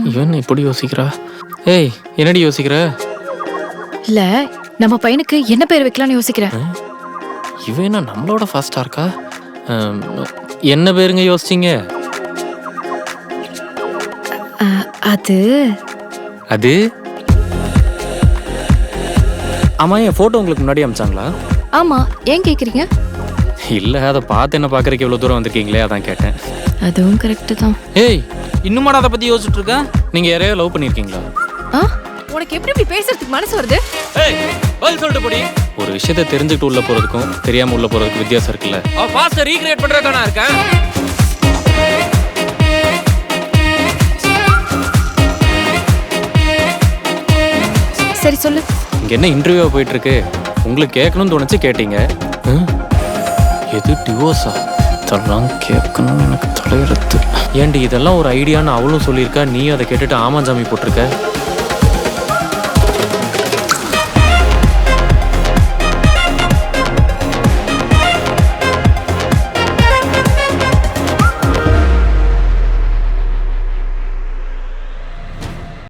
இவன் இப்படி யோசிக்கிறா? ஏய், என்னடி யோசிக்கிற? இல்ல, நம்ம பையனுக்கு என்ன பேர் வைக்கலாம்னு யோசிக்கிறேன். இவன் என்ன நம்மளோட ஃபாஸ்டா இருக்கா? அம், என்ன பேருங்க யோசிச்சீங்க? அது அது ஆமா, என் ஃபோட்டோ உங்களுக்கு முன்னாடி அமிச்சாங்களா? ஆமா, ஏன் கேக்குறீங்க? இல்லை, அதை பார்த்து என்ன பார்க்குறக்கு இவ்வளோ தூரம் வந்திருக்கீங்களே, அதான் கேட்டேன். அதுவும் கரெக்டு தான். ஏய், இன்னுமாடா அதை பற்றி யோசிச்சுட்டு இருக்க? நீங்கள் யாரையோ லவ் பண்ணியிருக்கீங்களா? உனக்கு எப்படி இப்படி பேசுறதுக்கு மனசு வருது? ஏய், பதில் சொல்லிட்டு போடி. ஒரு விஷயத்தை தெரிஞ்சுக்கிட்டு உள்ள போகிறதுக்கும் தெரியாமல் உள்ள போகிறதுக்கு வித்தியாசம் இருக்குல்ல. ஃபாஸ்ட்டை ரீக்ரியேட் பண்ணுறதுக்கு நான் இருக்கேன். சரி சொல்லு. இங்கே என்ன இன்டர்வியூ போயிட்டு இருக்கு? உங்களுக்கு கேட்கணும்னு தோணுச்சு, கேட்டீங்க. எது டிவோர்ஸா? இதெல்லாம் கேட்கணும்னு எனக்கு தலையெழுத்து. ஏன்டி, இதெல்லாம் ஒரு ஐடியான்னு அவளும் சொல்லியிருக்கா, நீயும் அதை கேட்டுட்டு ஆமாஞ்சாமி போட்டிருக்க.